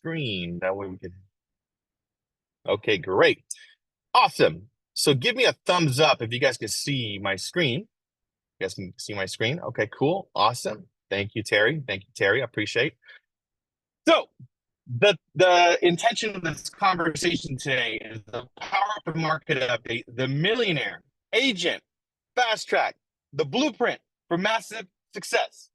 screen. That way we can. Okay, great. Awesome. So give me a thumbs up if you guys can see my screen. You guys can see my screen. Okay, cool. Awesome. Thank you, Terry. Thank you, Terry. I appreciate. So the intention of this conversation today is the Power Up and Market Update, the Millionaire Agent Fast Track, the blueprint for massive success.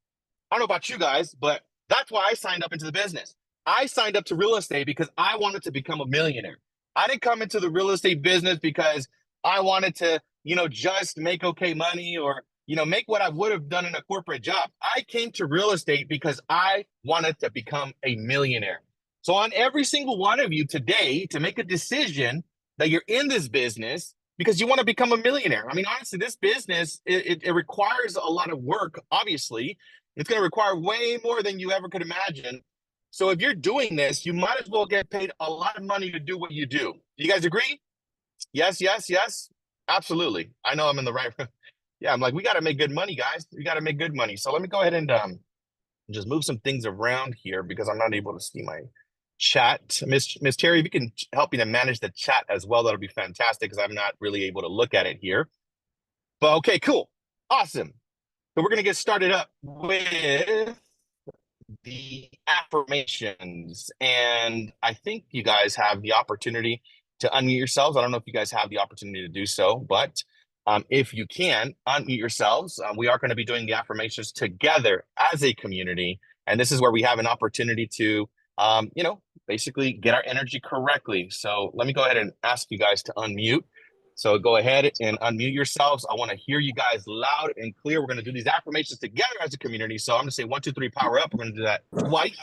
I don't know about you guys, but that's why I signed up into the business. I signed up to real estate because I wanted to become a millionaire. I didn't come into the real estate business because I wanted to, just make okay money or, make what I would have done in a corporate job. I came to real estate because I wanted to become a millionaire. So on every single one of you today to make a decision that you're in this business because you want to become a millionaire. I mean, honestly, this business, it requires a lot of work, obviously. It's going to require way more than you ever could imagine. So if you're doing this, you might as well get paid a lot of money to do what you do. You guys agree? Yes, yes, yes. Absolutely. I know I'm in the right. Yeah, I'm like, we got to make good money, guys. We got to make good money. So let me go ahead and just move some things around here because I'm not able to see my chat. Miss Terry, if you can help me to manage the chat as well, that'll be fantastic because I'm not really able to look at it here. But okay, cool. Awesome. So we're going to get started up with the affirmations. And I think you guys have the opportunity to unmute yourselves. I don't know if you guys have the opportunity to do so, but if you can, unmute yourselves. We are going to be doing the affirmations together as a community. And this is where we have an opportunity to, basically get our energy correctly. So let me go ahead and ask you guys to unmute. So go ahead and unmute yourselves. I want to hear you guys loud and clear. We're going to do these affirmations together as a community. So I'm going to say 1, 2, 3, power up. We're going to do that twice.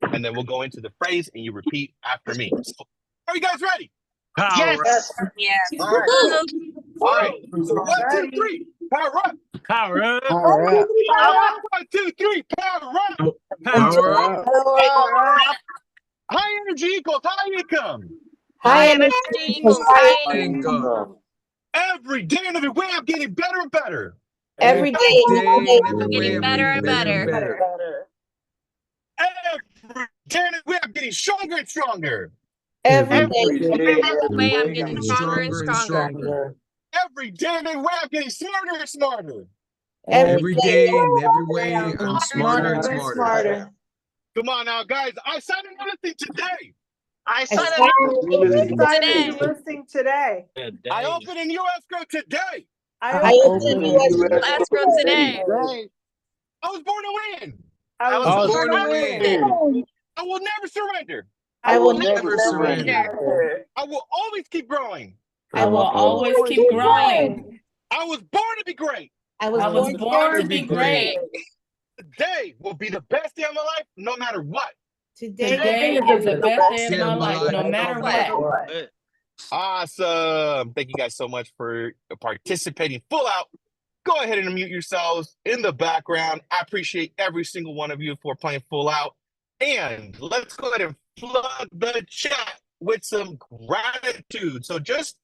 And then we'll go into the phrase and you repeat after me. So are you guys ready? Power Yes. up. Yes. All right. Cool. All right. So 1, 2, 3, power up. Power up. Power up. 1, 2, 3, power up. Power up. High energy equals high income. High energy equals high Income. Every day and every way I'm getting better and better. Every day. I'm getting better and better. Every day and every way I'm getting stronger and stronger. Every day. Way I'm getting stronger and stronger. Every day and every way I'm getting smarter and smarter. Every day and every way I'm smarter and smarter. Come on now, guys. I signed another thing today. I signed up listing today. I opened a new escrow today. I open Let's grow today. I was born to win. I was born to win. I will never surrender. I will Never surrender. I will always keep growing. I will always keep growing. I was born to be great. I I was born to be great. Today will be the best day of my life, no matter what. Today is the best day of my life, no matter what. Awesome. Thank you guys so much for participating full out. Go ahead and unmute yourselves in the background. I appreciate every single one of you for playing full out. And let's go ahead and flood the chat with some gratitude. So just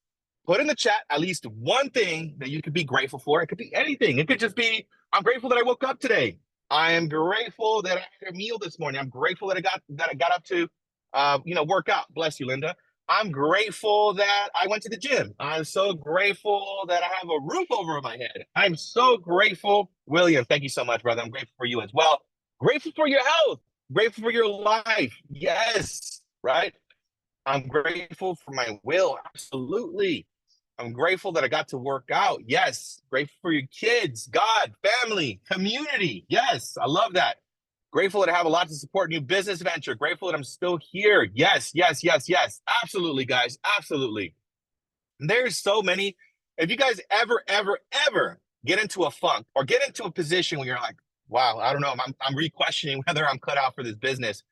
put in the chat at least one thing that you could be grateful for. It could be anything. It could just be, I'm grateful that I woke up today. I am grateful that I had a meal this morning. I'm grateful that I got up to work out. Bless you, Linda. I'm grateful that I went to the gym. I'm so grateful that I have a roof over my head. I'm so grateful. William, thank you so much, brother. I'm grateful for you as well. Grateful for your health. Grateful for your life. Yes, right? I'm grateful for my will. Absolutely. I'm grateful that I got to work out. Yes. Grateful for your kids, God, family, community. Yes, I love that. Grateful that I have a lot to support new business venture. Grateful that I'm still here. Yes, yes, yes, yes. Absolutely, guys. Absolutely. And there's so many. If you guys ever get into a funk or get into a position where you're like, wow, I don't know, I'm re-questioning whether I'm cut out for this business.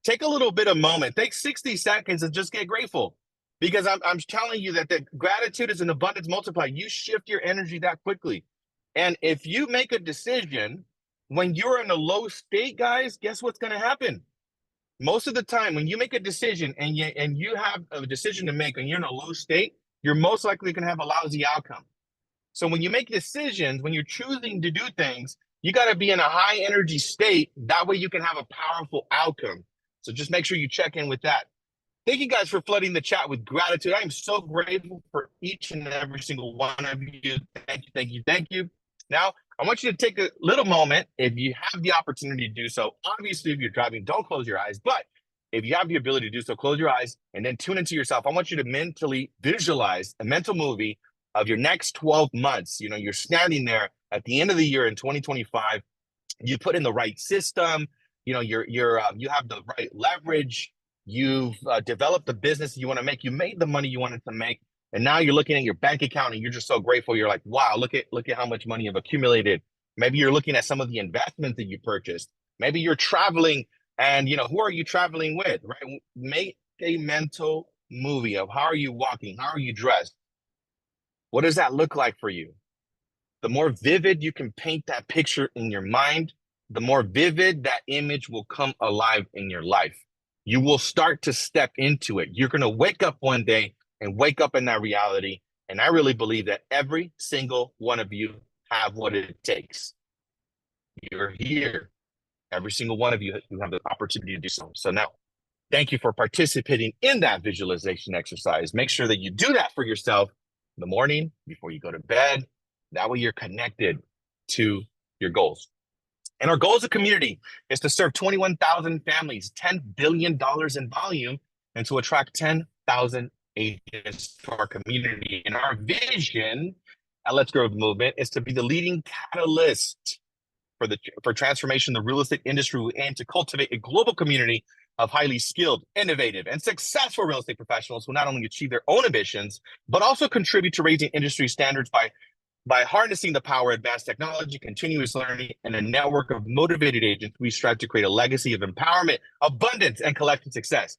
Take a little bit of moment. Take 60 seconds and just get grateful. Because I'm telling you that the gratitude is an abundance multiplier. You shift your energy that quickly. And if you make a decision when you're in a low state, guys, guess what's going to happen? Most of the time, when you make a decision and you have a decision to make and you're in a low state, you're most likely going to have a lousy outcome. So when you make decisions, when you're choosing to do things, you got to be in a high energy state. That way you can have a powerful outcome. So just make sure you check in with that. Thank you guys for flooding the chat with gratitude. I am so grateful for each and every single one of you. Thank you, thank you, thank you. Now, I want you to take a little moment, if you have the opportunity to do so. Obviously, if you're driving, don't close your eyes. But if you have the ability to do so, close your eyes and then tune into yourself. I want you to mentally visualize a mental movie of your next 12 months. You know, you're standing there at the end of the year in 2025. You put in the right system. You know, you have the right leverage. You've developed the business you want to make. You made the money you wanted to make, and now you're looking at your bank account and you're just so grateful. You're like, wow, look at how much money you've accumulated. Maybe you're looking at some of the investments that you purchased. Maybe you're traveling, and you know, who are you traveling with, right? Make a mental movie of how are you walking, how are you dressed, what does that look like for you? The more vivid you can paint that picture in your mind, the more vivid that image will come alive in your life. You will start to step into it. You're going to wake up one day and wake up in that reality. And I really believe that every single one of you have what it takes. You're here. Every single one of you have the opportunity to do so. So now, thank you for participating in that visualization exercise. Make sure that you do that for yourself in the morning before you go to bed. That way you're connected to your goals. And our goal as a community is to serve 21,000 families, $10 billion in volume, and to attract 10,000 agents to our community. And our vision at Let's Grow Movement is to be the leading catalyst for transformation in the real estate industry. We aim to cultivate a global community of highly skilled, innovative, and successful real estate professionals who not only achieve their own ambitions, but also contribute to raising industry standards by harnessing the power of advanced technology, continuous learning, and a network of motivated agents. We strive to create a legacy of empowerment, abundance, and collective success.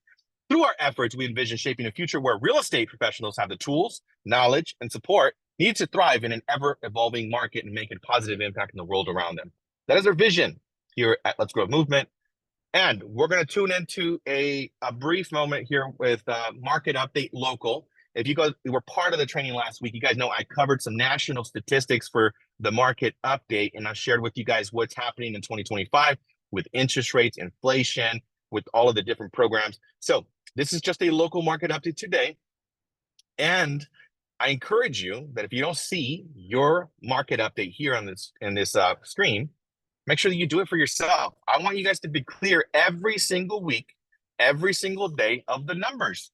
Through our efforts, we envision shaping a future where real estate professionals have the tools, knowledge, and support needed to thrive in an ever-evolving market and make a positive impact in the world around them. That is our vision here at Let's Grow Movement. And we're going to tune into a brief moment here with Market Update Local. If you guys were part of the training last week, you guys know I covered some national statistics for the market update, and I shared with you guys what's happening in 2025 with interest rates, inflation, with all of the different programs. So this is just a local market update today. And I encourage you that if you don't see your market update here on this screen, make sure that you do it for yourself. I want you guys to be clear every single week, every single day of the numbers,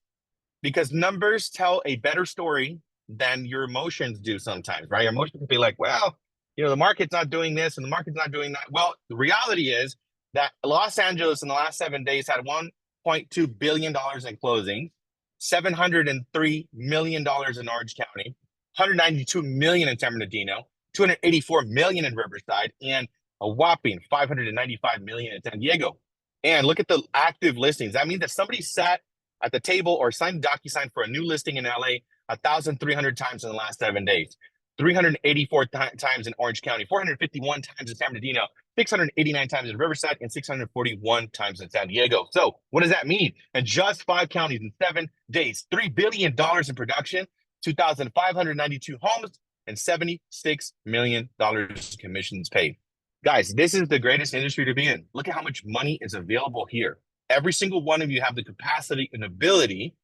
because numbers tell a better story than your emotions do sometimes, right? Your emotions can be like, well, you know, the market's not doing this and the market's not doing that. Well, the reality is that Los Angeles in the last 7 days had $1.2 billion in closings, $703 million in Orange County, $192 million in San Bernardino, $284 million in Riverside, and a whopping $595 million in San Diego. And look at the active listings. That means that somebody sat at the table or signed DocuSign for a new listing in LA 1,300 times in the last 7 days, 384 times in Orange County, 451 times in San Bernardino, 689 times in Riverside, and 641 times in San Diego. So what does that mean? In just 5 counties in 7 days, $3 billion in production, 2,592 homes, and $76 million in commissions paid. Guys, this is the greatest industry to be in. Look at how much money is available here. Every single one of you have the capacity and ability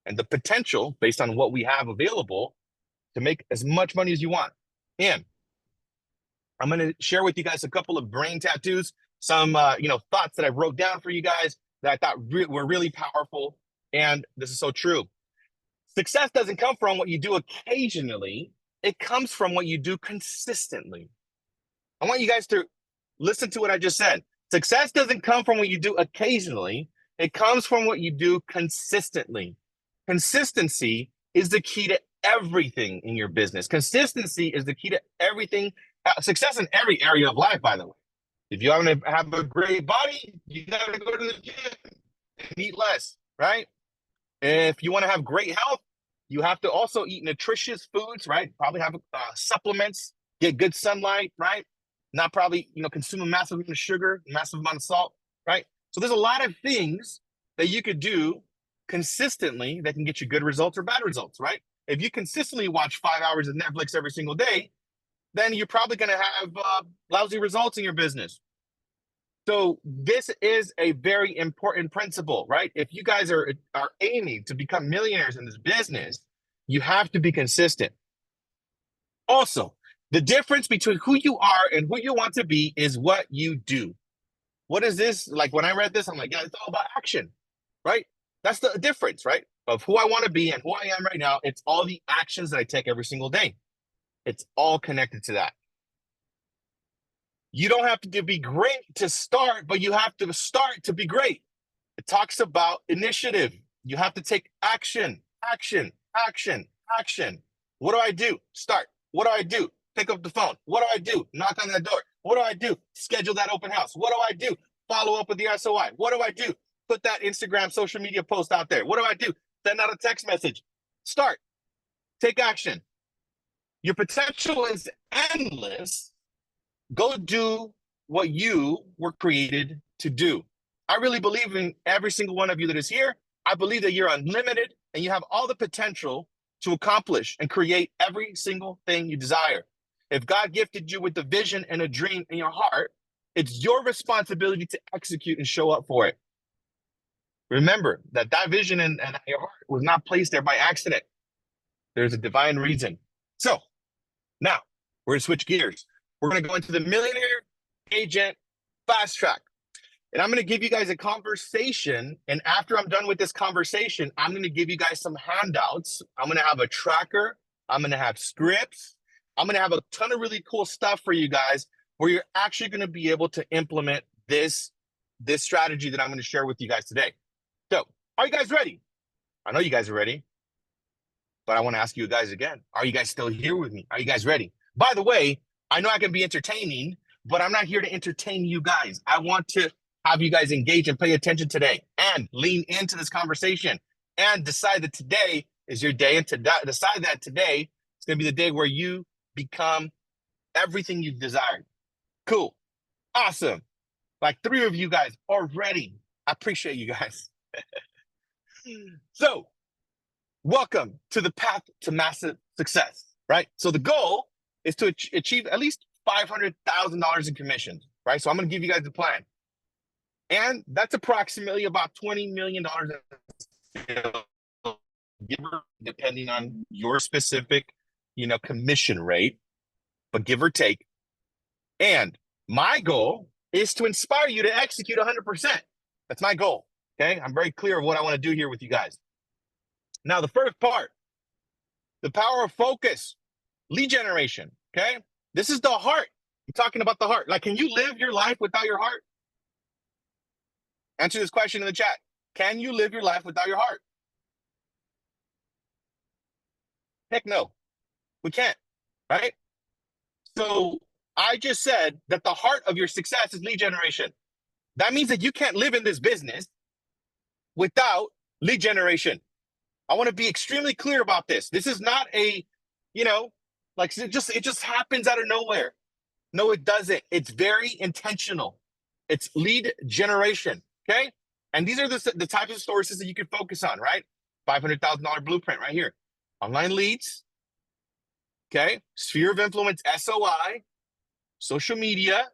and the potential, based on what we have available, to make as much money as you want. And I'm going to share with you guys a couple of brain tattoos, some thoughts that I wrote down for you guys that I thought were really powerful. And this is so true. Success doesn't come from what you do occasionally. It comes from what you do consistently. I want you guys to listen to what I just said. Success doesn't come from what you do occasionally. It comes from what you do consistently. Consistency is the key to everything in your business. Consistency is the key to everything. Success in every area of life, by the way. If you want to have a great body, you got to go to the gym and eat less, right? If you want to have great health, you have to also eat nutritious foods, right? Probably have supplements, get good sunlight, right? Not probably, consume a massive amount of sugar, massive amount of salt, right? So there's a lot of things that you could do consistently that can get you good results or bad results, right? If you consistently watch 5 hours of Netflix every single day, then you're probably going to have lousy results in your business. So this is a very important principle, right? If you guys are aiming to become millionaires in this business, you have to be consistent. Also, the difference between who you are and who you want to be is what you do. What is this? Like when I read this, I'm like, yeah, it's all about action, right? That's the difference, right? Of who I want to be and who I am right now. It's all the actions that I take every single day. It's all connected to that. You don't have to be great to start, but you have to start to be great. It talks about initiative. You have to take action, action, action, action. What do I do? Start. What do I do? Pick up the phone. What do I do? Knock on that door. What do I do? Schedule that open house. What do I do? Follow up with the SOI. What do I do? Put that Instagram social media post out there. What do I do? Send out a text message. Start. Take action. Your potential is endless. Go do what you were created to do. I really believe in every single one of you that is here. I believe that you're unlimited and you have all the potential to accomplish and create every single thing you desire. If God gifted you with the vision and a dream in your heart, it's your responsibility to execute and show up for it. Remember that vision and your heart was not placed there by accident. There's a divine reason. So now we're going to switch gears. We're going to go into the Millionaire Agent Fast Track. And I'm going to give you guys a conversation. And after I'm done with this conversation, I'm going to give you guys some handouts. I'm going to have a tracker. I'm going to have scripts. I'm going to have a ton of really cool stuff for you guys where you're actually going to be able to implement this strategy that I'm going to share with you guys today. So are you guys ready? I know you guys are ready, but I want to ask you guys again. Are you guys still here with me? Are you guys ready? By the way, I know I can be entertaining, but I'm not here to entertain you guys. I want to have you guys engage and pay attention today and lean into this conversation and decide that today is your day, and to decide that today is going to be the day where you become everything you've desired. Cool. Awesome. Like 3 of you guys already. I appreciate you guys. So welcome to the path to massive success, right? So the goal is to achieve at least $500,000 in commissions, right? So I'm going to give you guys the plan. And that's approximately about $20 million depending on your specific, commission rate, but give or take. And my goal is to inspire you to execute 100%. That's my goal, okay? I'm very clear of what I want to do here with you guys. Now, the first part, the power of focus, lead generation, okay? This is the heart. I'm talking about the heart. Like, can you live your life without your heart? Answer this question in the chat. Can you live your life without your heart? Heck no, we can't, right? So I just said that the heart of your success is lead generation. That means that you can't live in this business without lead generation. I want to be extremely clear about this. This is not a, like it just happens out of nowhere. No, it doesn't. It's very intentional. It's lead generation, okay? And these are the types of sources that you can focus on, right? $500,000 blueprint right here. Online leads, okay? Sphere of influence, SOI, social media,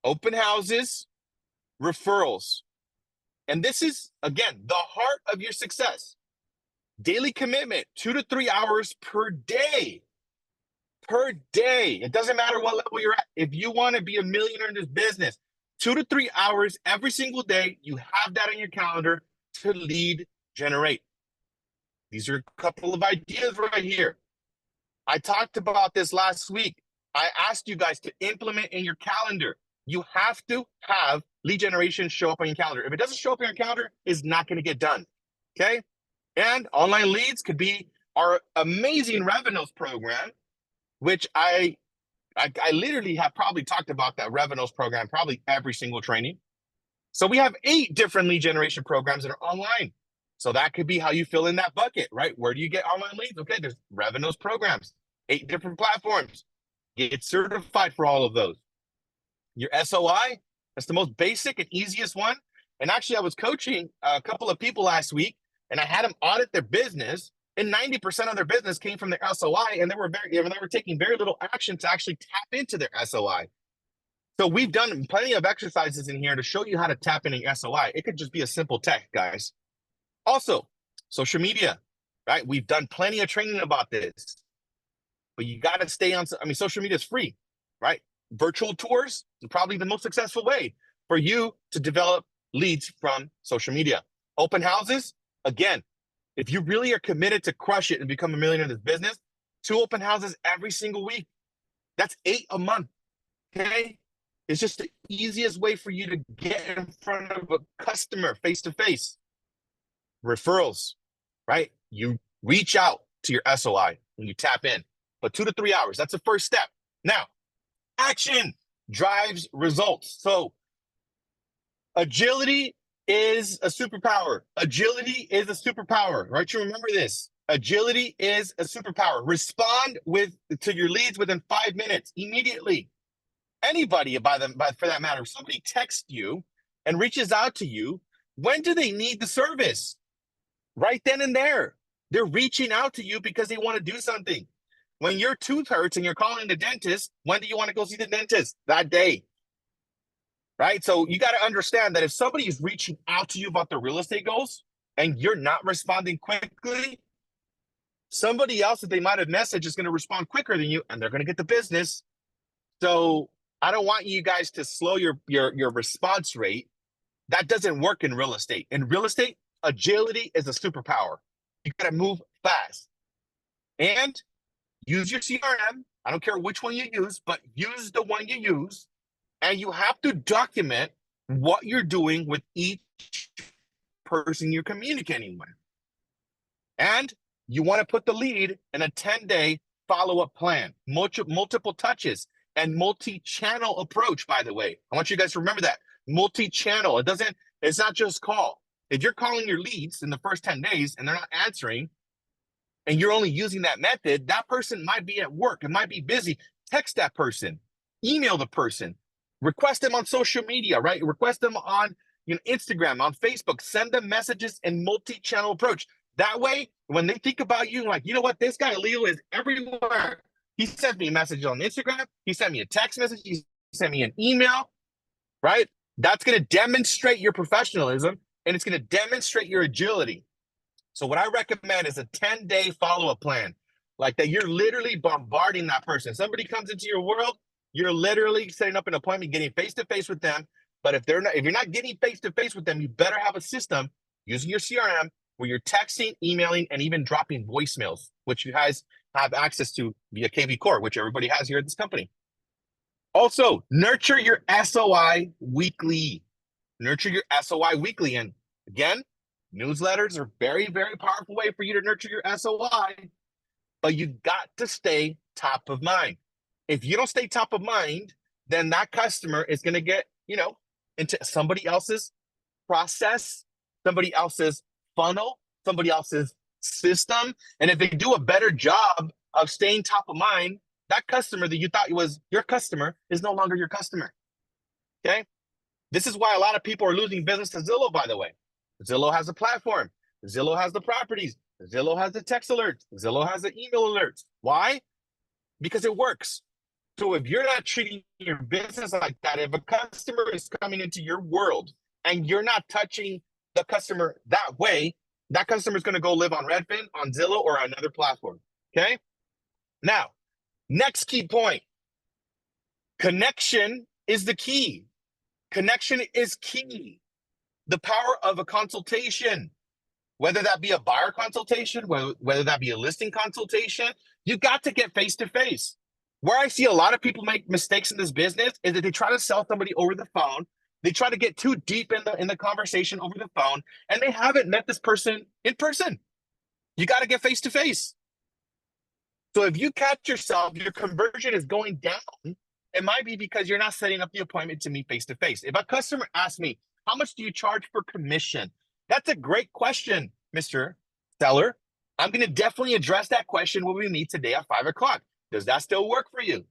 open houses, referrals. And this is, again, the heart of your success. Daily commitment, 2 to 3 hours per day. Per day. It doesn't matter what level you're at. If you want to be a millionaire in this business, 2 to 3 hours every single day, you have that on your calendar to lead generate. These are a couple of ideas right here. I talked about this last week. I asked you guys to implement in your calendar. You have to have lead generation show up on your calendar. If it doesn't show up on your calendar, it's not going to get done, okay? And online leads could be our amazing Revenues program, which I literally have probably talked about that Revenues program probably every single training. So we have 8 different lead generation programs that are online. So that could be how you fill in that bucket, right? Where do you get online leads? Okay, there's Revenues programs, 8 different platforms. Get certified for all of those. Your SOI, that's the most basic and easiest one. And actually, I was coaching a couple of people last week, and I had them audit their business, and 90% of their business came from their SOI, and they were taking very little action to actually tap into their SOI. So we've done plenty of exercises in here to show you how to tap into SOI. It could just be a simple text, guys. Also, social media, right? We've done plenty of training about this, but you got to stay on. I mean, social media is free, right? Virtual tours is probably the most successful way for you to develop leads from social media. Open houses, again, if you really are committed to crush it and become a millionaire in this business, 2 open houses every single week. That's 8 a month, okay? It's just the easiest way for you to get in front of a customer face-to-face. Referrals, right? You reach out to your SOI when you tap in, but 2 to 3 hours, that's the first step. Now, action drives results. So agility is a superpower. Agility is a superpower, right? You remember this. Agility is a superpower. Respond to your leads within 5 minutes, immediately. Anybody, for that matter, if somebody texts you and reaches out to you, when do they need the service? Right then and there. They're reaching out to you because they want to do something. When your tooth hurts and you're calling the dentist, when do you want to go see the dentist? That day. Right? So you got to understand that if somebody is reaching out to you about their real estate goals and you're not responding quickly, somebody else that they might have messaged is going to respond quicker than you, and they're going to get the business. So I don't want you guys to slow your response rate. That doesn't work in real estate. In real estate, agility is a superpower. You got to move fast. And use your CRM. I don't care which one you use, but use the one you use. And you have to document what you're doing with each person you're communicating with. And you want to put the lead in a 10-day follow-up plan, multiple touches, and multi-channel approach, by the way. I want you guys to remember that. Multi-channel. It's not just call. If you're calling your leads in the first 10 days and they're not answering, and you're only using that method, that person might be at work. It might be busy. Text that person. Email the person. Request them on social media, right? Request them on Instagram, on Facebook. Send them messages in multi-channel approach. That way, when they think about you, like, you know what? This guy, Leo, is everywhere. He sent me a message on Instagram. He sent me a text message. He sent me an email, right? That's going to demonstrate your professionalism, and it's going to demonstrate your agility. So what I recommend is a 10-day follow-up plan, like that you're literally bombarding that person. Somebody comes into your world, you're literally setting up an appointment, getting face-to-face with them. But if you're not getting face-to-face with them, you better have a system using your CRM where you're texting, emailing, and even dropping voicemails, which you guys have access to via KV Core, which everybody has here at this company. Also, nurture your SOI weekly. Nurture your SOI weekly. And again, newsletters are very, very powerful way for you to nurture your SOI, but you got to stay top of mind. If you don't stay top of mind, then that customer is going to get, into somebody else's process, somebody else's funnel, somebody else's system. And if they do a better job of staying top of mind, that customer that you thought was your customer is no longer your customer. Okay? This is why a lot of people are losing business to Zillow, by the way. Zillow has a platform. Zillow has the properties. Zillow has the text alerts. Zillow has the email alerts. Why? Because it works. So if you're not treating your business like that, if a customer is coming into your world and you're not touching the customer that way, that customer is going to go live on Redfin, on Zillow, or another platform. Okay? Now, next key point. Connection is the key. Connection is key. The power of a consultation, whether that be a buyer consultation, whether that be a listing consultation, you got to get face-to-face. Where I see a lot of people make mistakes in this business is that they try to sell somebody over the phone. They try to get too deep in the conversation over the phone, and they haven't met this person in person. You got to get face-to-face. So if you catch yourself, your conversion is going down, it might be because you're not setting up the appointment to meet face-to-face. If a customer asks me, how much do you charge for commission? That's a great question, Mr. Seller. I'm going to definitely address that question when we meet today at 5 o'clock. Does that still work for you?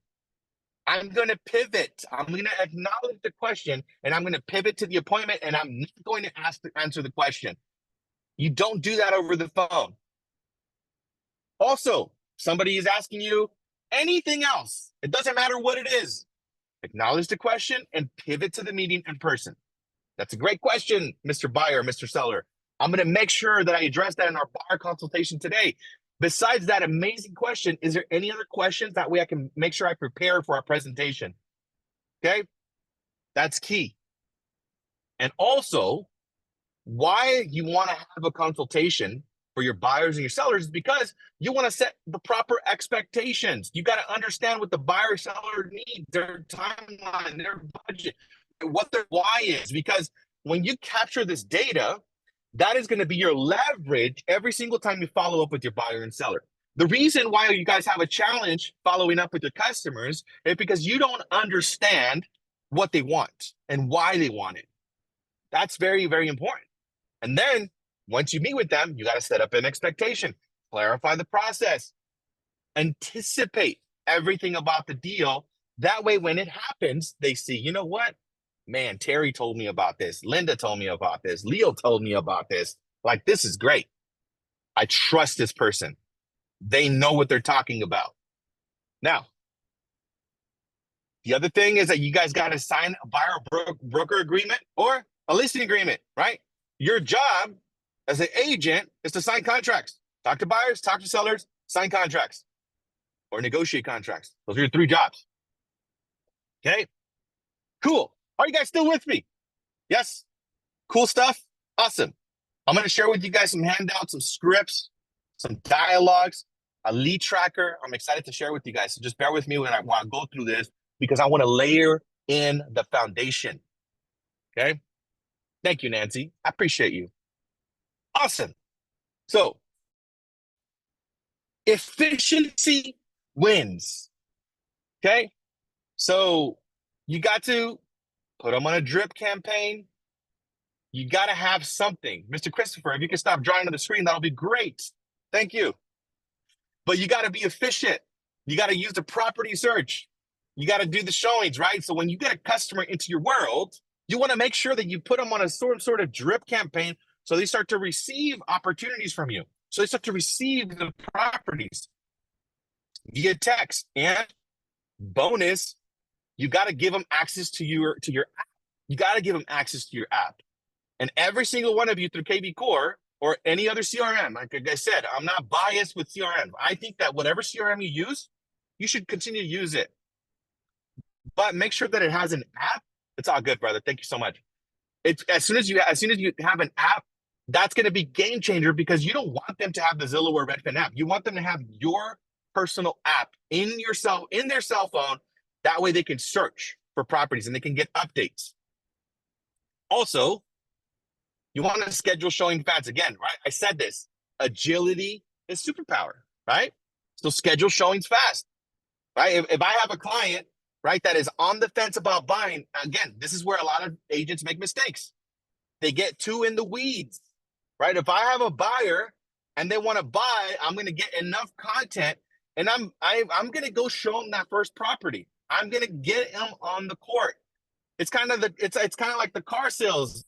I'm going to pivot. I'm going to acknowledge the question, and I'm going to pivot to the appointment, and I'm not going to answer the question. You don't do that over the phone. Also, somebody is asking you anything else. It doesn't matter what it is. Acknowledge the question and pivot to the meeting in person. That's a great question, Mr. Buyer, Mr. Seller. I'm going to make sure that I address that in our buyer consultation today. Besides that amazing question, is there any other questions? That way I can make sure I prepare for our presentation. Okay? That's key. And also, why you want to have a consultation for your buyers and your sellers is because you want to set the proper expectations. You got to understand what the buyer seller needs, their timeline, their budget, what their why is. Because when you capture this data, that is going to be your leverage every single time you follow up with your buyer and seller. The reason why you guys have a challenge following up with your customers is because you don't understand what they want and why they want it. That's very, very important. And then once you meet with them, you got to set up an expectation, clarify the process, anticipate everything about the deal. That way, when it happens, they see, you know what? Man, Terry told me about this. Linda told me about this. Leo told me about this. Like, this is great. I trust this person. They know what they're talking about. Now, the other thing is that you guys got to sign a buyer broker agreement or a listing agreement, right? Your job as an agent is to sign contracts. Talk to buyers, talk to sellers, sign contracts, or negotiate contracts. Those are your 3 jobs. Okay? Cool. Are you guys still with me? Yes? Cool stuff? Awesome. I'm going to share with you guys some handouts, some scripts, some dialogues, a lead tracker. I'm excited to share with you guys. So just bear with me when I want to go through this because I want to layer in the foundation. Okay? Thank you, Nancy. I appreciate you. Awesome. So, efficiency wins. Okay? So, you got to put them on a drip campaign. You got to have something. Mr. Christopher, if you can stop drawing on the screen, that'll be great. Thank you. But you got to be efficient. You got to use the property search. You got to do the showings, right? So when you get a customer into your world, you want to make sure that you put them on a sort of drip campaign so they start to receive opportunities from you. So they start to receive the properties via text. And bonus, you got to give them access to your app. You got to give them access to your app. And every single one of you through KB Core or any other CRM, like I said, I'm not biased with CRM. I think that whatever CRM you use, you should continue to use it. But make sure that it has an app. It's all good, brother. Thank you so much. It's as soon as you have an app, that's going to be game changer because you don't want them to have the Zillow or Redfin app. You want them to have your personal app in their cell phone. That way they can search for properties and they can get updates. Also, you want to schedule showing fast again, right? I said this. Agility is superpower, right? So schedule showings fast, right? If I have a client, right, that is on the fence about buying, again, this is where a lot of agents make mistakes. They get too in the weeds, right? If I have a buyer and they want to buy, I'm going to get enough content and I'm going to go show them that first property. I'm going to get them on the court. It's kind of like the car sales,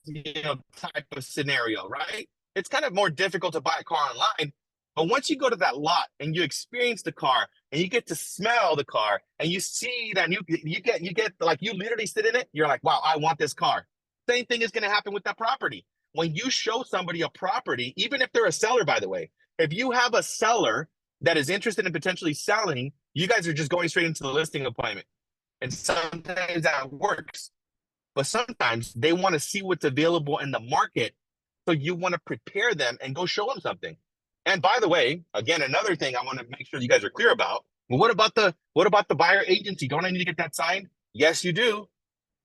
type of scenario, right? It's kind of more difficult to buy a car online, but once you go to that lot and you experience the car and you get to smell the car and you see that you get like you literally sit in it, you're like, wow, I want this car. Same thing is going to happen with that property. When you show somebody a property, even if they're a seller, by the way, if you have a seller that is interested in potentially selling, you guys are just going straight into the listing appointment. And sometimes that works. But sometimes they want to see what's available in the market. So you want to prepare them and go show them something. And by the way, again, another thing I want to make sure you guys are clear about. Well, what about the buyer agency? Don't I need to get that signed? Yes, you do.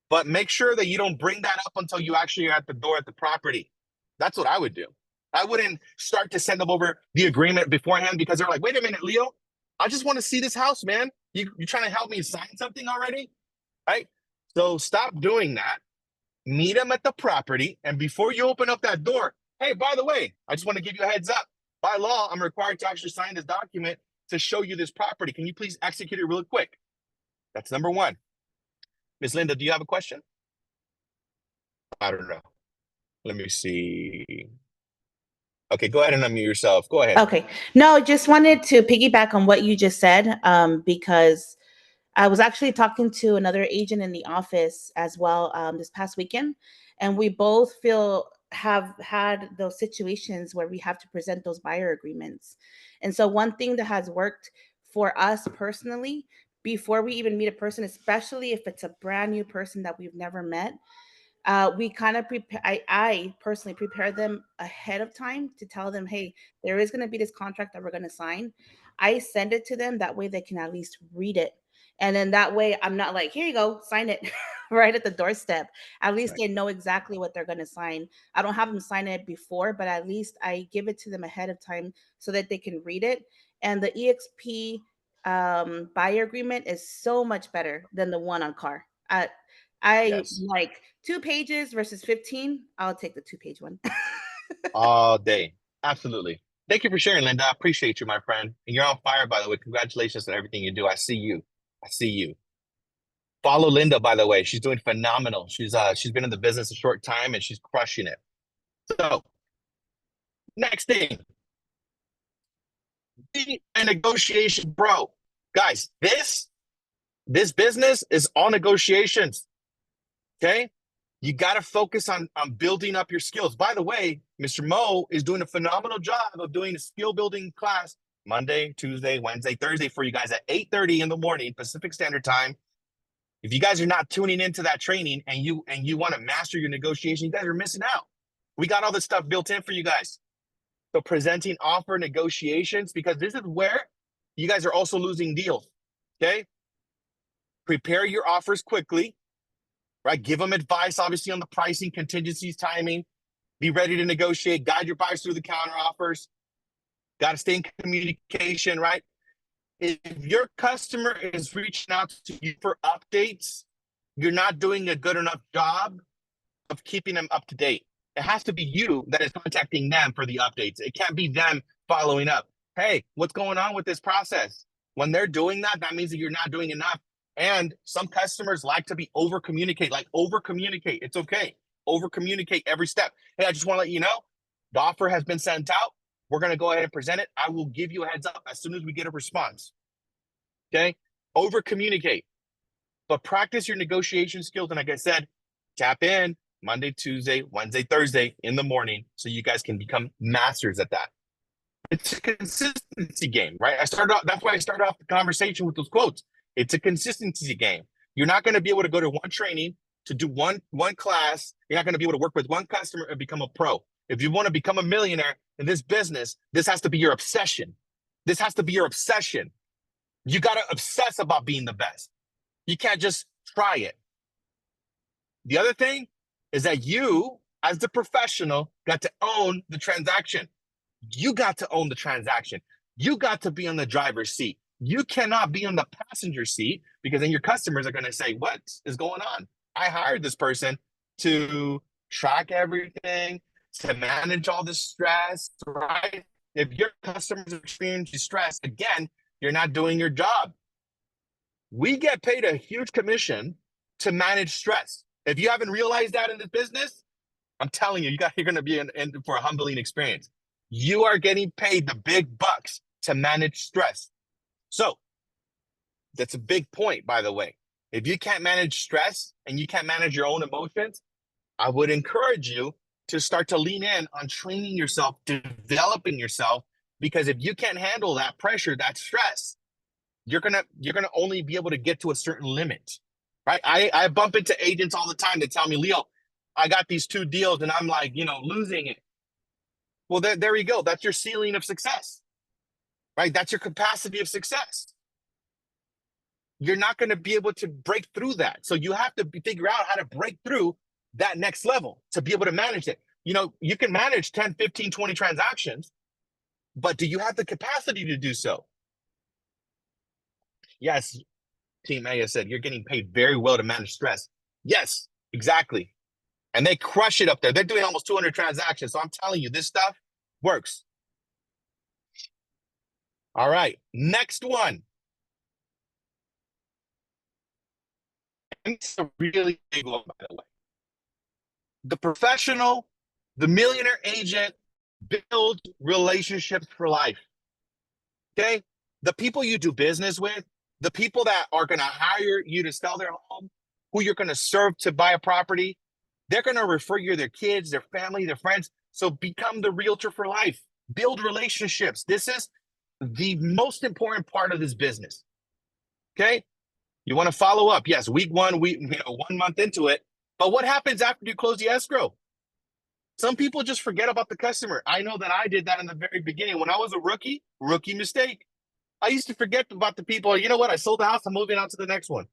But make sure that you don't bring that up until you actually are at the door at the property. That's what I would do. I wouldn't start to send them over the agreement beforehand because they're like, wait a minute, Leo, I just want to see this house, man. You're trying to help me sign something already? Right? So stop doing that. Meet them at the property. And before you open up that door, hey, by the way, I just want to give you a heads up. By law, I'm required to actually sign this document to show you this property. Can you please execute it real quick? That's number one. Ms. Linda, do you have a question? I don't know. Let me see. Okay, go ahead and unmute yourself. Go ahead. Okay. No, just wanted to piggyback on what you just said, because I was actually talking to another agent in the office as well this past weekend, and we both have had those situations where we have to present those buyer agreements. And so one thing that has worked for us personally, before we even meet a person, especially if it's a brand new person that we've never met, we kind of prepare. I personally prepare them ahead of time to tell them, hey, there is going to be this contract that we're going to sign. I send it to them, that way they can at least read it. And then that way I'm not like, here you go, sign it right at the doorstep. At least Right. they know exactly what they're going to sign. I don't have them sign it before, but at least I give it to them ahead of time so that they can read it. And the EXP buyer agreement is so much better than the one on car. I Yes. like 2 pages versus 15. I'll take the 2-page one. All day. Absolutely. Thank you for sharing, Linda. I appreciate you, my friend. And you're on fire, by the way. Congratulations on everything you do. I see you. I see you. Follow Linda, by the way. She's doing phenomenal. She's been in the business a short time and she's crushing it. So, next thing, be a negotiation bro. Guys, this business is all negotiations. Okay? You got to focus on building up your skills. By the way, Mr. Mo is doing a phenomenal job of doing a skill building class Monday, Tuesday, Wednesday, Thursday for you guys at 8:30 in the morning Pacific Standard Time. If you guys are not tuning into that training and you want to master your negotiation, you guys are missing out. We got all this stuff built in for you guys. So presenting offer negotiations, because this is where you guys are also losing deals. Okay? Prepare your offers quickly. Right? Give them advice, obviously, on the pricing, contingencies, timing. Be ready to negotiate. Guide your buyers through the counter offers. Got to stay in communication, right? If your customer is reaching out to you for updates, you're not doing a good enough job of keeping them up to date. It has to be you that is contacting them for the updates. It can't be them following up. Hey, what's going on with this process? When they're doing that, that means that you're not doing enough. And some customers like to be over-communicate. It's okay. Over-communicate every step. Hey, I just want to let you know, the offer has been sent out. We're going to go ahead and present it. I will give you a heads up as soon as we get a response. Okay? Over-communicate. But practice your negotiation skills. And like I said, tap in Monday, Tuesday, Wednesday, Thursday in the morning so you guys can become masters at that. It's a consistency game, right? That's why I started off the conversation with those quotes. It's a consistency game. You're not going to be able to go to one training, to do one class. You're not going to be able to work with one customer and become a pro. If you want to become a millionaire in this business, this has to be your obsession. This has to be your obsession. You got to obsess about being the best. You can't just try it. The other thing is that you, as the professional, got to own the transaction. You got to own the transaction. You got to be on the driver's seat. You cannot be on the passenger seat, because then your customers are going to say, what is going on? I hired this person to track everything, to manage all the stress, right? If your customers are experiencing stress, again, you're not doing your job. We get paid a huge commission to manage stress. If you haven't realized that in this business, I'm telling you, you're going to be in for a humbling experience. You are getting paid the big bucks to manage stress. So that's a big point, by the way. If you can't manage stress and you can't manage your own emotions, I would encourage you to start to lean in on training yourself, developing yourself, because if you can't handle that pressure, that stress, you're gonna only be able to get to a certain limit, right? I bump into agents all the time that tell me, Leo, I got these 2 deals and I'm like, losing it. Well, there you go. That's your ceiling of success, right? That's your capacity of success. You're not going to be able to break through that. So you have to figure out how to break through that next level to be able to manage it. You can manage 10, 15, 20 transactions, but do you have the capacity to do so? Yes, Team Maya said, you're getting paid very well to manage stress. Yes, exactly. And they crush it up there. They're doing almost 200 transactions. So I'm telling you, this stuff works. All right, next one. And it's a really big one, by the way. The millionaire agent builds relationships for life. Okay? The people you do business with, The people that are going to hire you to sell their home, who you're going to serve to buy a property, they're going to refer you to their kids, their family, their friends. So become the realtor for life. Build relationships. This is the most important part of this business. Okay? You want to follow up. Yes, week 1, 1 month into it. But what happens after you close the escrow? Some people just forget about the customer. I know that I did that in the very beginning. When I was a rookie mistake. I used to forget about the people. You know what? I sold the house. I'm moving on to the next one.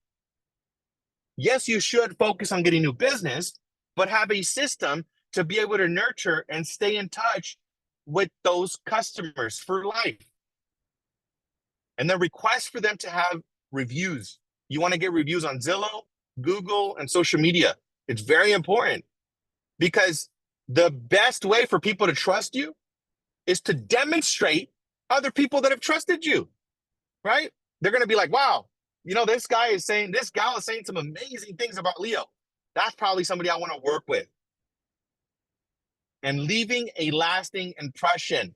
Yes, you should focus on getting new business, but have a system to be able to nurture and stay in touch with those customers for life. And then request for them to have reviews. You want to get reviews on Zillow, Google, and social media. It's very important because the best way for people to trust you is to demonstrate other people that have trusted you, right? They're going to be like, wow, this gal is saying some amazing things about Leo. That's probably somebody I want to work with. And leaving a lasting impression,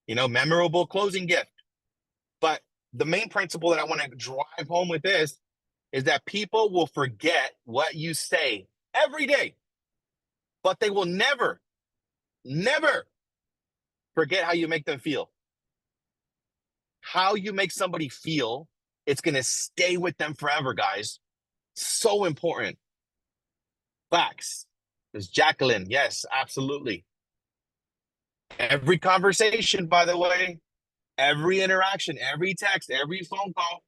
memorable closing gift. But the main principle that I want to drive home with this is that people will forget what you say every day, but they will never, never forget how you make them feel. How you make somebody feel, it's going to stay with them forever, guys. So important. Facts. There's Jacqueline. Yes, absolutely. Every conversation, by the way, every interaction, every text, every phone call,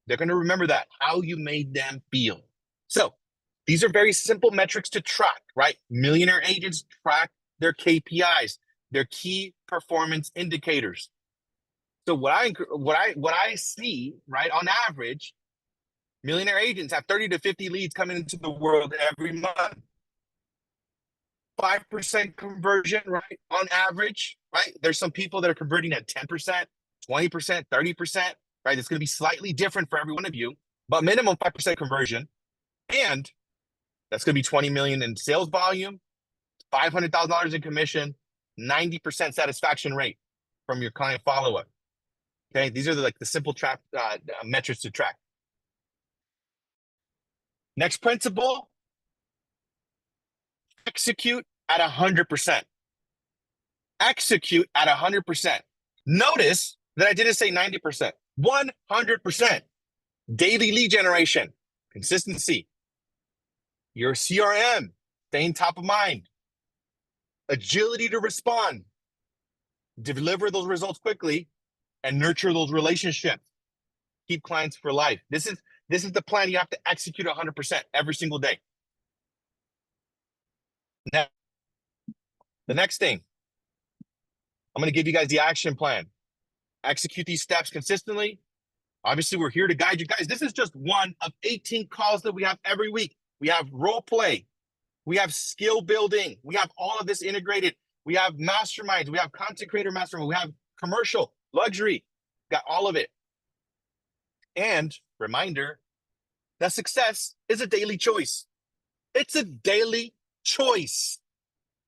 they're going to remember that, how you made them feel. So these are very simple metrics to track, right? Millionaire agents track their KPIs, their key performance indicators. So what I see, right, on average, millionaire agents have 30 to 50 leads coming into the world every month. 5% conversion, right, on average, right? There's some people that are converting at 10%, 20%, 30%, right? It's going to be slightly different for every one of you, but minimum 5% conversion. And that's going to be 20 million in sales volume, $500,000 in commission, 90% satisfaction rate from your client follow-up. Okay, these are the simple metrics to track. Next principle, execute at 100%. Execute at 100%. Notice that I didn't say 90%, 100%. Daily lead generation, consistency. Your CRM, staying top of mind. Agility to respond. Deliver those results quickly and nurture those relationships. Keep clients for life. This is the plan you have to execute 100% every single day. Now, the next thing, I'm going to give you guys the action plan. Execute these steps consistently. Obviously, we're here to guide you guys. This is just one of 18 calls that we have every week. We have role play. We have skill building. We have all of this integrated. We have masterminds. We have content creator mastermind. We have commercial, luxury. Got all of it. And reminder that success is a daily choice. It's a daily choice.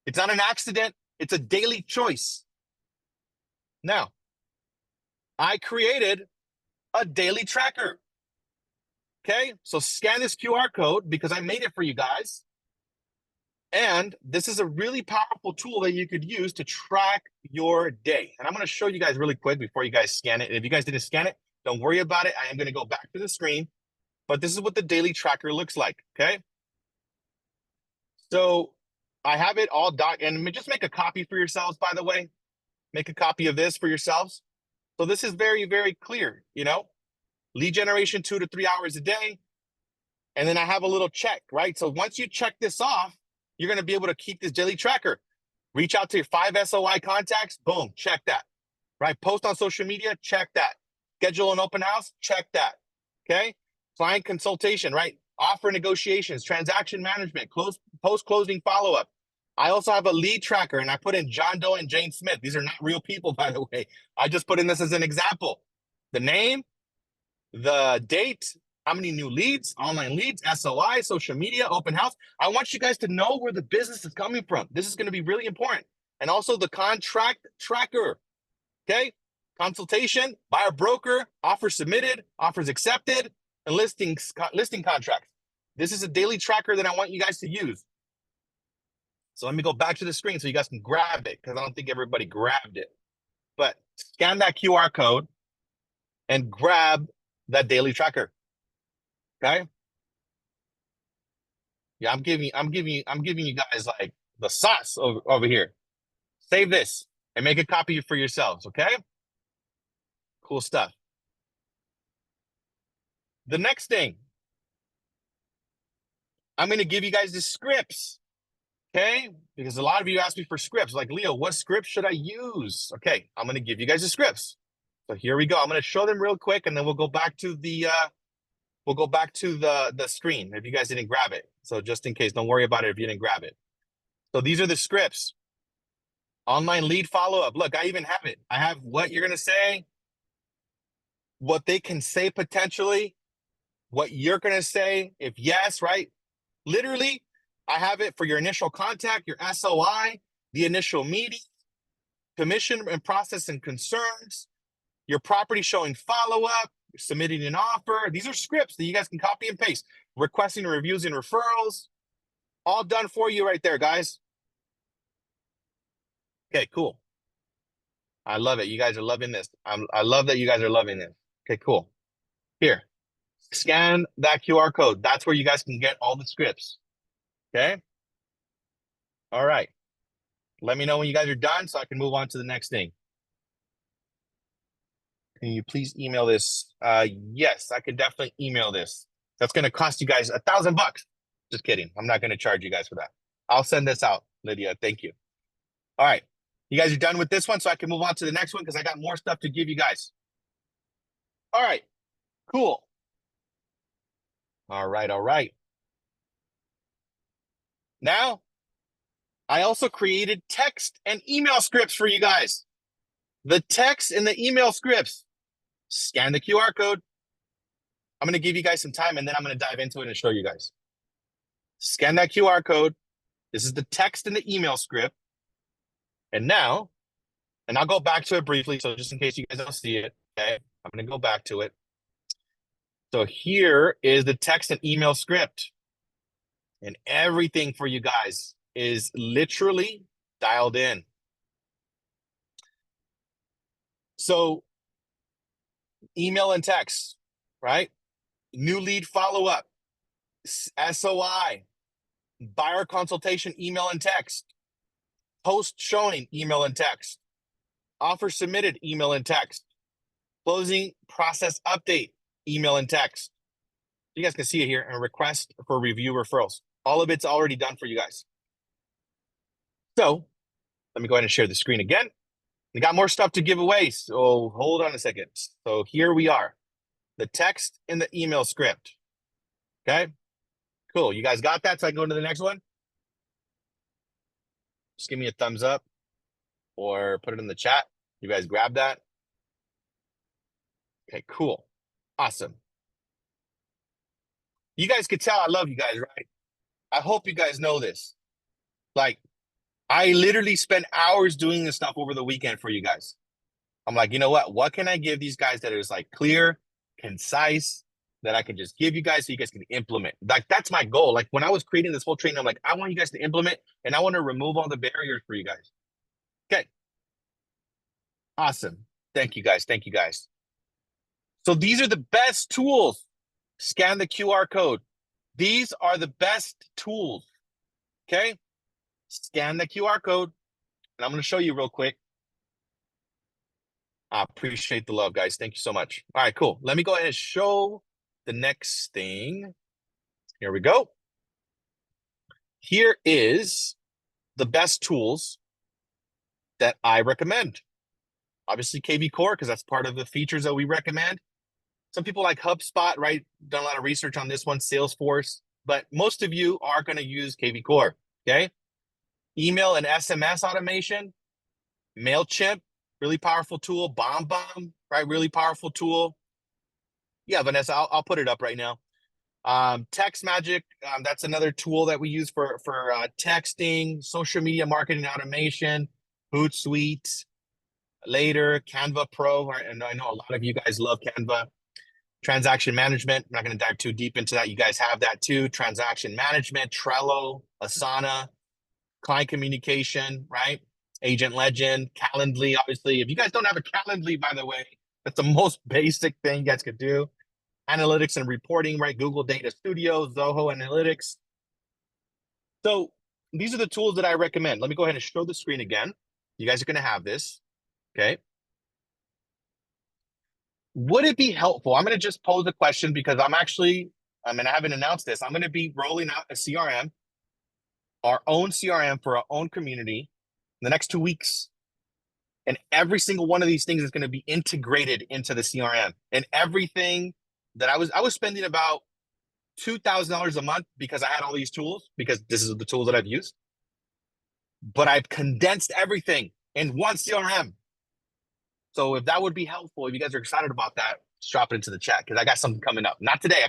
It's not an accident. It's a daily choice. Now, I created a daily tracker. Okay, so scan this QR code because I made it for you guys. And this is a really powerful tool that you could use to track your day. And I'm going to show you guys really quick before you guys scan it. And if you guys didn't scan it, don't worry about it. I am going to go back to the screen. But this is what the daily tracker looks like, okay? So I have it all and just make a copy for yourselves, by the way. Make a copy of this for yourselves. So this is very, very clear, lead generation 2 to 3 hours a day. And then I have a little check, right? So once you check this off, you're going to be able to keep this daily tracker. Reach out to your 5 SOI contacts. Boom, check that, right? Post on social media, check that. Schedule an open house, check that, okay? Client consultation, right? Offer negotiations, transaction management, post-closing follow-up. I also have a lead tracker, and I put in John Doe and Jane Smith. These are not real people, by the way. I just put in this as an example. The name, the date, how many new leads, online leads, SOI, social media, open house. I want you guys to know where the business is coming from. This is going to be really important. And also the contract tracker, okay? consultation, buyer broker, offer submitted, offers accepted, and listing contracts. This is a daily tracker that I want you guys to use. So let me go back to the screen so you guys can grab it, because I don't think everybody grabbed it. But scan that QR code and grab that daily tracker. Okay? Yeah, I'm giving you guys like the sauce over here. Save this and make a copy for yourselves, okay? Cool stuff. The next thing, I'm going to give you guys the scripts, okay? Because a lot of you asked me for scripts, like, Leo, what script should I use? Okay, I'm going to give you guys the scripts. So here we go. I'm going to show them real quick, and then we'll go back to the screen if you guys didn't grab it. So just in case, don't worry about it if you didn't grab it. So these are the scripts. Online lead follow-up. Look, I even have it. I have what you're going to say, what they can say potentially, what you're going to say if yes, right? Literally, I have it for your initial contact, your SOI, the initial meeting, commission and process and concerns, your property showing follow-up, submitting an offer. These are scripts that you guys can copy and paste. Requesting reviews and referrals. All done for you right there, guys. Okay, cool. I love it. You guys are loving this. I love that you guys are loving this. Okay, cool. Here, scan that QR code. That's where you guys can get all the scripts. Okay? All right. Let me know when you guys are done so I can move on to the next thing. Can you please email this? Yes, I can definitely email this. That's going to cost you guys $1,000. Just kidding. I'm not going to charge you guys for that. I'll send this out, Lydia. Thank you. All right. You guys are done with this one, so I can move on to the next one because I got more stuff to give you guys. All right. Cool. All right. All right. Now, I also created text and email scripts for you guys. The text and the email scripts. Scan the QR code. I'm going to give you guys some time, and then I'm going to dive into it and show you guys. Scan that QR code. This is the text and the email script. And now, and I'll go back to it briefly, so just in case you guys don't see it, okay? I'm going to go back to it. So here is the text and email script. And everything for you guys is literally dialed in. So email and text, right? New lead follow-up, SOI, buyer consultation, email and text, post showing, email and text, offer submitted, email and text, closing process update, email and text. You guys can see it here, and request for review referrals. All of it's already done for you guys. So let me go ahead and share the screen again. We got more stuff to give away, so hold on a second. So here we are, the text in the email script. Okay, cool. You guys got that? So I can go to the next one. Just give me a thumbs up or put it in the chat. You guys grab that? Okay, cool. Awesome. You guys could tell I love you guys, right? I hope you guys know this. Like, I literally spent hours doing this stuff over the weekend for you guys. I'm like, you know what? What can I give these guys that is like clear, concise, that I can just give you guys so you guys can implement? Like, that's my goal. Like, when I was creating this whole training, I'm like, I want you guys to implement, and I want to remove all the barriers for you guys. Okay. Awesome. Thank you guys. Thank you guys. So these are the best tools. Scan the QR code. These are the best tools. Okay. Scan the QR code. And I'm going to show you real quick. I appreciate the love, guys. Thank you so much. All right, cool. Let me go ahead and show the next thing. Here we go. Here is the best tools that I recommend. Obviously, KV Core, because that's part of the features that we recommend. Some people like HubSpot, right? Done a lot of research on this one, Salesforce. But most of you are going to use KV Core, okay? Email and SMS automation, MailChimp, really powerful tool. BombBomb, right? Really powerful tool. Yeah, Vanessa, I'll put it up right now. Text Magic, that's another tool that we use for texting, social media marketing automation, Hootsuite. later. Canva Pro, and I know a lot of you guys love Canva. Transaction management, I'm not going to dive too deep into that. You guys have that too. Transaction management, Trello, Asana, client communication, right? Agent Legend, Calendly, obviously. If you guys don't have a Calendly, by the way, that's the most basic thing you guys could do. Analytics and reporting, right? Google Data Studio, Zoho Analytics. So these are the tools that I recommend. Let me go ahead and show the screen again. You guys are going to have this, okay? Would it be helpful? I'm going to just pose a question because I haven't announced this. I'm going to be rolling out a CRM, our own CRM for our own community in the next 2 weeks. And every single one of these things is going to be integrated into the CRM. And everything that I was spending about $2,000 a month because I had all these tools, because this is the tools that I've used. But I've condensed everything in one CRM. So if that would be helpful, if you guys are excited about that, just drop it into the chat because I got something coming up. Not today.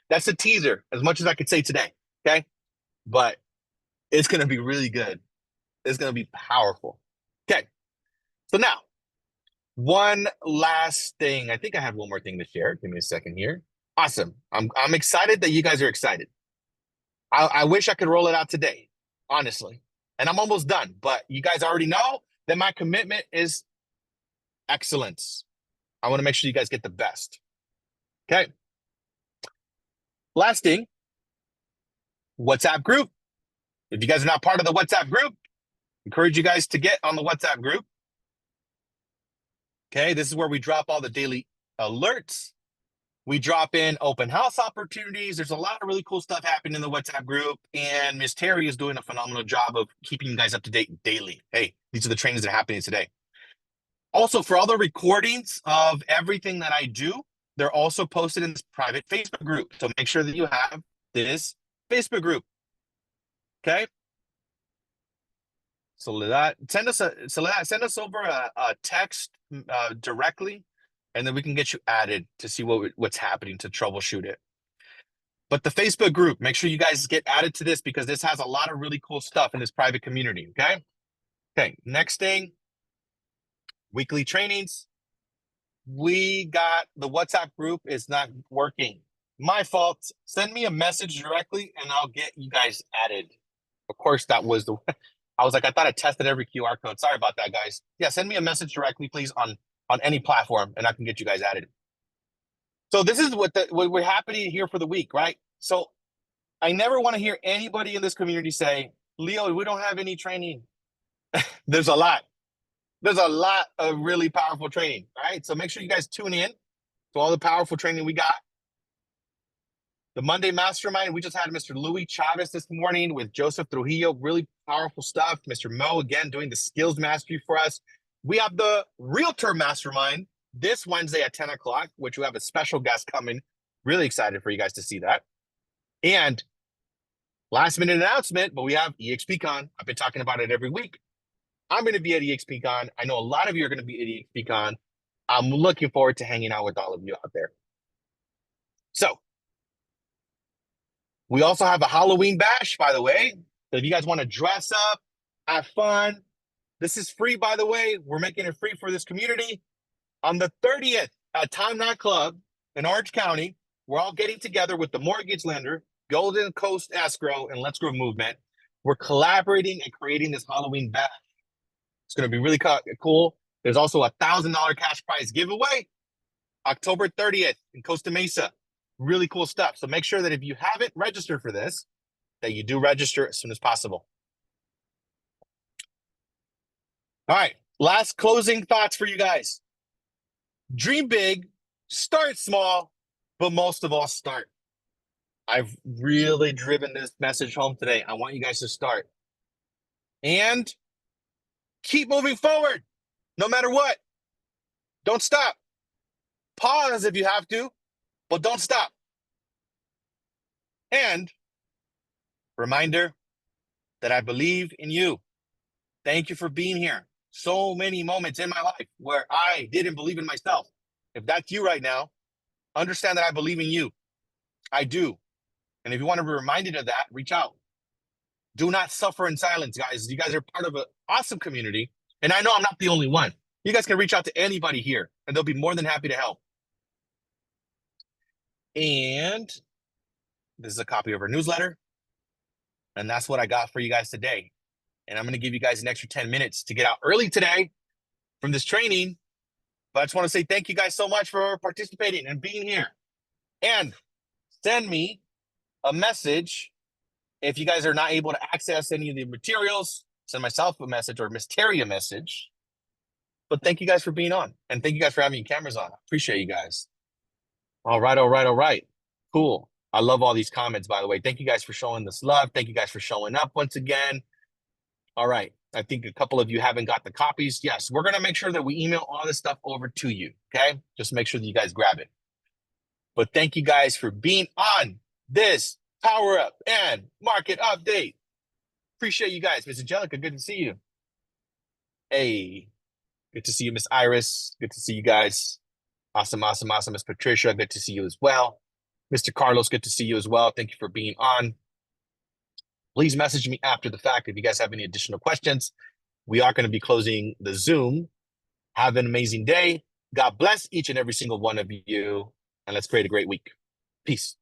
That's the teaser, as much as I could say today. Okay. But it's gonna be really good. It's gonna be powerful. Okay. So now, one last thing. I think I have one more thing to share. Give me a second here. Awesome. I'm excited that you guys are excited. I wish I could roll it out today, honestly. And I'm almost done, but you guys already know that my commitment is excellence. I want to make sure you guys get the best. Okay. Last thing, WhatsApp group. If you guys are not part of the WhatsApp group, encourage you guys to get on the WhatsApp group. Okay, this is where we drop all the daily alerts. We drop in open house opportunities. There's a lot of really cool stuff happening in the WhatsApp group. And Miss Terry is doing a phenomenal job of keeping you guys up to date daily. Hey, these are the trainings that are happening today. Also, for all the recordings of everything that I do, they're also posted in this private Facebook group. So make sure that you have this Facebook group. Okay. Soledad, send us over a text directly, and then we can get you added to see what's happening to troubleshoot it. But the Facebook group, make sure you guys get added to this because this has a lot of really cool stuff in this private community. Okay. Okay. Next thing, weekly trainings. We got the WhatsApp group is not working. My fault. Send me a message directly and I'll get you guys added. Of course, that was I was like, I thought I tested every QR code. Sorry about that, guys. Yeah, send me a message directly, please, on any platform, and I can get you guys added. So this is what we're happening here for the week, right? So I never want to hear anybody in this community say, Leo, we don't have any training. There's a lot. There's a lot of really powerful training, right? So make sure you guys tune in to all the powerful training we got. The Monday Mastermind, we just had Mr. Louis Chavez this morning with Joseph Trujillo, really powerful stuff. Mr. Mo, again, doing the skills mastery for us. We have the Realtor Mastermind this Wednesday at 10 o'clock, which we have a special guest coming. Really excited for you guys to see that. And last minute announcement, but we have EXPCon. I've been talking about it every week. I'm going to be at EXPCon. I know a lot of you are going to be at EXPCon. I'm looking forward to hanging out with all of you out there. So, we also have a Halloween bash, by the way. So if you guys want to dress up, have fun, this is free, by the way. We're making it free for this community. On the 30th at Time Not Club in Orange County, we're all getting together with the mortgage lender, Golden Coast Escrow, and Let's Grow Movement. We're collaborating and creating this Halloween bash. It's going to be really cool. There's also a $1,000 cash prize giveaway October 30th in Costa Mesa. Really cool stuff. So make sure that if you haven't registered for this, that you do register as soon as possible. All right. Last closing thoughts for you guys. Dream big, start small, but most of all, start. I've really driven this message home today. I want you guys to start. And keep moving forward, no matter what. Don't stop. Pause if you have to, but don't stop. And reminder that I believe in you. Thank you for being here. So many moments in my life where I didn't believe in myself. If that's you right now, understand that I believe in you. I do. And if you want to be reminded of that, reach out. Do not suffer in silence, guys. You guys are part of an awesome community. And I know I'm not the only one. You guys can reach out to anybody here, and they'll be more than happy to help. And this is a copy of our newsletter. And that's what I got for you guys today. And I'm going to give you guys an extra 10 minutes to get out early today from this training. But I just want to say thank you guys so much for participating and being here. And send me a message if you guys are not able to access any of the materials. Send myself a message or Miss Terry a message. But thank you guys for being on. And thank you guys for having your cameras on. I appreciate you guys. All right. Cool. I love all these comments, by the way. Thank you guys for showing this love. Thank you guys for showing up once again. All right. I think a couple of you haven't got the copies. Yes, we're going to make sure that we email all this stuff over to you. Okay. Just make sure that you guys grab it. But thank you guys for being on this Power Up and Market Update. Appreciate you guys. Miss Angelica, good to see you. Hey, good to see you, Miss Iris. Good to see you guys. Awesome. Miss Patricia, good to see you as well. Mr. Carlos, good to see you as well. Thank you for being on. Please message me after the fact if you guys have any additional questions. We are going to be closing the Zoom. Have an amazing day. God bless each and every single one of you. And let's create a great week. Peace.